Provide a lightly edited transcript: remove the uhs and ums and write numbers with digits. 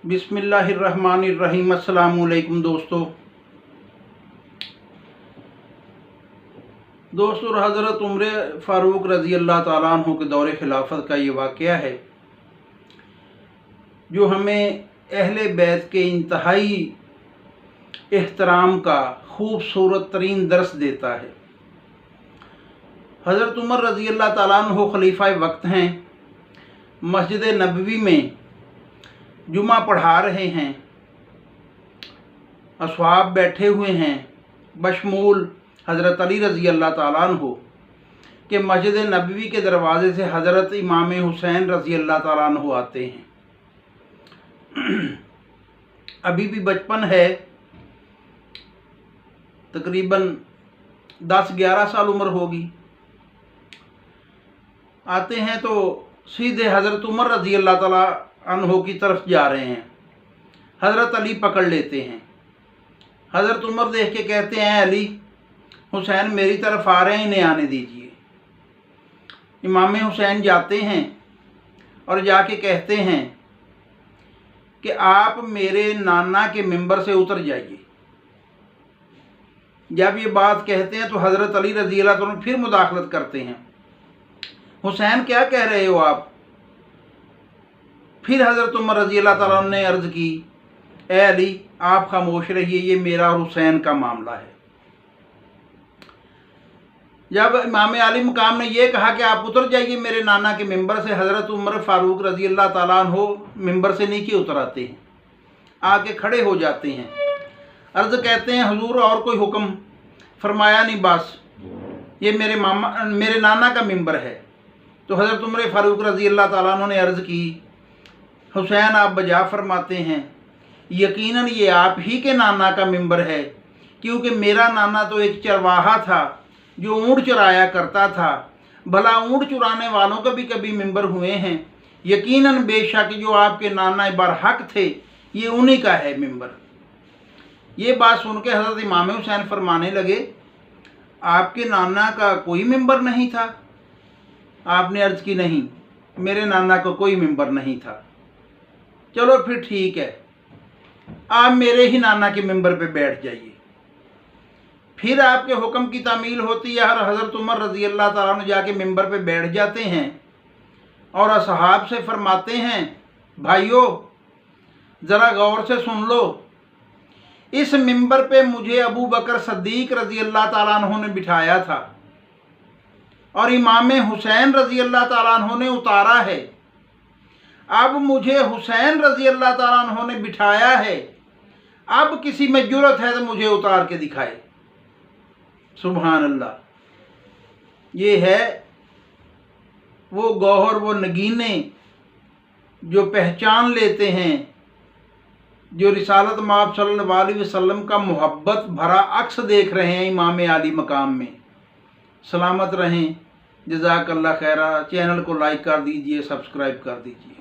बिस्मिल्लाहिर्रहमानिर्रहीम। अस्सलामुअलैकुम दोस्तों। हज़रत उमर फ़ारूक रज़ी अल्लाह ताला अन्हु के दौरे खिलाफत का ये वाक़या है जो हमें अहले बैत के इंतहाई एहतराम का खूबसूरत तरीन दर्स देता है। हज़रत उमर रज़ी अल्लाह ताला अन्हु खलीफा वक्त हैं। मस्जिद नबवी में जुमा पढ़ा रहे हैं, अस्हाब बैठे हुए हैं, बशमूल हज़रत अली रज़ी अल्लाह ताला अन्हु के मस्जिद नबवी के दरवाज़े से हज़रत इमाम हुसैन रज़ी अल्लाह ताला अन्हु आते हैं। अभी भी बचपन है, तकरीबन 10-11 साल उम्र होगी। आते हैं तो सीधे हज़रत उमर रज़ी अल्लाह ताला अन्हु की तरफ जा रहे हैं। हज़रत अली पकड़ लेते हैं। हज़रत उमर देख के कहते हैं, अली हुसैन मेरी तरफ आ रहे हैं, इन्हें आने दीजिए। इमाम हुसैन जाते हैं और जाके कहते हैं कि आप मेरे नाना के मिंबर से उतर जाइए। जब ये बात कहते हैं तो हज़रत अली रज़ी अल्लाह ताला फिर मुदाखलत करते हैं, हुसैन क्या कह रहे हो आप? फिर हज़रत उमर रज़ी अल्लाह ताला ने अर्ज़ की, ए अली आप खामोश रहिए, ये मेरा और हुसैन का मामला है। जब इमाम आली मुकाम ने यह कहा कि आप उतर जाइए मेरे नाना के मिंबर से, हज़रत उमर फ़ारूक रज़ी अल्लाह ताला अन्हु मिंबर से नीचे उतर आते हैं, आके खड़े हो जाते हैं। अर्ज़ कहते हैं, हुजूर और कोई हुक्म? फरमाया नहीं, बस ये मेरे नाना का मिंबर है। तो हज़रत उमर फ़ारूक रज़ी अल्लाह ताला अन्हु ने अर्ज़ की, हुसैन आप बजा फरमाते हैं, यकीनन ये आप ही के नाना का मिंबर है, क्योंकि मेरा नाना तो एक चरवाहा था जो ऊँट चराया करता था। भला ऊँट चुराने वालों के भी कभी मिंबर हुए हैं? यकीनन बेशक जो आपके नाना बरहक थे ये उन्हीं का है मिंबर। ये बात सुन के हज़रत इमाम हुसैन फरमाने लगे, आपके नाना का कोई मिंबर नहीं था? आपने अर्ज़ की, नहीं मेरे नाना का कोई मिंबर नहीं था। चलो फिर ठीक है, आप मेरे ही नाना के मिंबर पे बैठ जाइए। फिर आपके हुक्म की तामील होती है और हज़रत उमर रज़ी अल्लाह ताला ने जाके मिंबर पे बैठ जाते हैं और असहाब से फरमाते हैं, भाइयों ज़रा गौर से सुन लो, इस मिंबर पे मुझे अबू बकर सद्दीक रज़ी अल्लाह ताला अन्हु ने बिठाया था और इमाम हुसैन रज़ी अल्लाह ताला अन्हु ने उतारा है। अब मुझे हुसैन रज़ी अल्लाह ताला अन्हु ने बिठाया है, अब किसी में जुर्रत है तो मुझे उतार के दिखाए। सुभान अल्लाह। ये है वो गौहर, वो नगीने जो पहचान लेते हैं, जो रिसालत माब सल्लल्लाहु अलैहि वसल्लम का मोहब्बत भरा अक्स देख रहे हैं इमाम आली मकाम में। सलामत रहें। जज़ाकल्लाह खैरा। चैनल को लाइक कर दीजिए, सब्सक्राइब कर दीजिए।